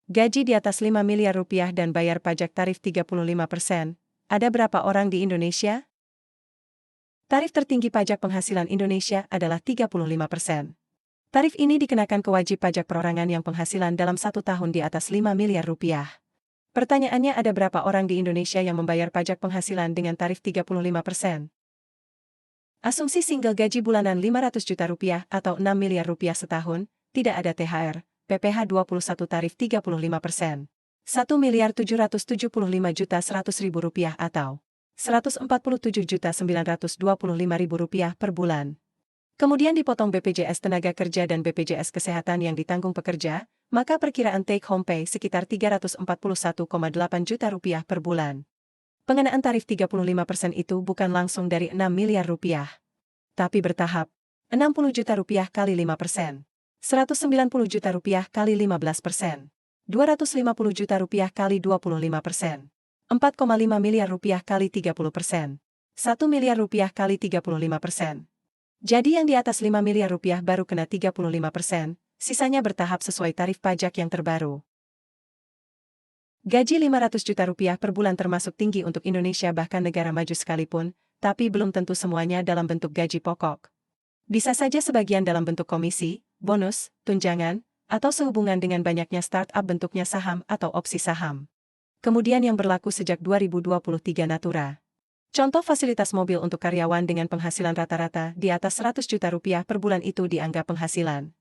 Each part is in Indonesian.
Gaji di atas 5 miliar rupiah dan bayar pajak tarif 35%. Ada berapa orang di Indonesia? Tarif tertinggi pajak penghasilan Indonesia adalah 35%. Tarif ini dikenakan ke wajib pajak perorangan yang penghasilan dalam 1 tahun di atas 5 miliar rupiah. Pertanyaannya, ada berapa orang di Indonesia yang membayar pajak penghasilan dengan tarif 35%? Asumsi single gaji bulanan 500 juta rupiah atau 6 miliar rupiah setahun, tidak ada THR, PPh 21 tarif 35%. 1 miliar 775 juta 100 ribu rupiah atau 147 juta 925 ribu rupiah per bulan. Kemudian dipotong BPJS Tenaga Kerja dan BPJS Kesehatan yang ditanggung pekerja, maka perkiraan take home pay sekitar 341,8 juta rupiah per bulan. Pengenaan tarif 35% itu bukan langsung dari 6 miliar rupiah, tapi bertahap. 60 juta rupiah kali 5%. 190 juta rupiah kali 15%. 250 juta rupiah kali 25%. 4,5 miliar rupiah kali 30%. 1 miliar rupiah kali 35%. Jadi yang di atas 5 miliar rupiah baru kena 35%, sisanya bertahap sesuai tarif pajak yang terbaru. Gaji 500 juta rupiah per bulan termasuk tinggi untuk Indonesia bahkan negara maju sekalipun, tapi belum tentu semuanya dalam bentuk gaji pokok. Bisa saja sebagian dalam bentuk komisi, bonus, tunjangan, atau sehubungan dengan banyaknya startup bentuknya saham atau opsi saham. Kemudian yang berlaku sejak 2023 Natura. Contoh fasilitas mobil untuk karyawan dengan penghasilan rata-rata di atas 100 juta rupiah per bulan itu dianggap penghasilan.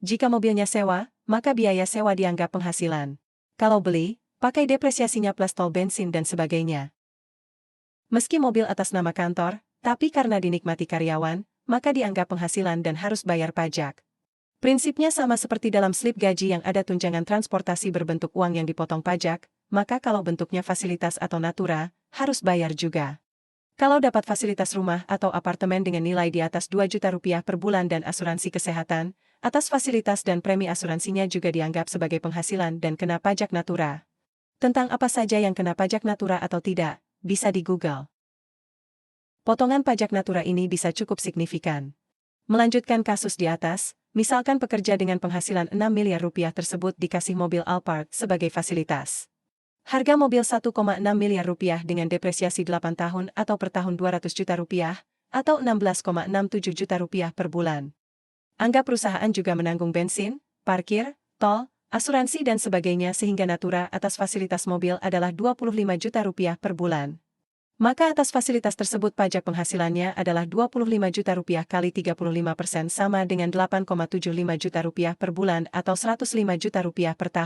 Jika mobilnya sewa, maka biaya sewa dianggap penghasilan. Kalau beli, pakai depresiasinya plus tol bensin dan sebagainya. Meski mobil atas nama kantor, tapi karena dinikmati karyawan, maka dianggap penghasilan dan harus bayar pajak. Prinsipnya sama seperti dalam slip gaji yang ada tunjangan transportasi berbentuk uang yang dipotong pajak, maka kalau bentuknya fasilitas atau natura, harus bayar juga. Kalau dapat fasilitas rumah atau apartemen dengan nilai di atas 2 juta rupiah per bulan dan asuransi kesehatan, atas fasilitas dan premi asuransinya juga dianggap sebagai penghasilan dan kena pajak natura. Tentang apa saja yang kena pajak natura atau tidak, bisa di Google. Potongan pajak natura ini bisa cukup signifikan. Melanjutkan kasus di atas, misalkan pekerja dengan penghasilan 6 miliar rupiah tersebut dikasih mobil Alphard sebagai fasilitas. Harga mobil 1,6 miliar rupiah dengan depresiasi 8 tahun atau per tahun 200 juta rupiah, atau 16,67 juta rupiah per bulan. Anggap perusahaan juga menanggung bensin, parkir, tol, asuransi dan sebagainya sehingga natura atas fasilitas mobil adalah 25 juta rupiah per bulan. Maka atas fasilitas tersebut pajak penghasilannya adalah 25 juta rupiah kali 35% sama dengan 8,75 juta rupiah per bulan atau 105 juta rupiah per tahun.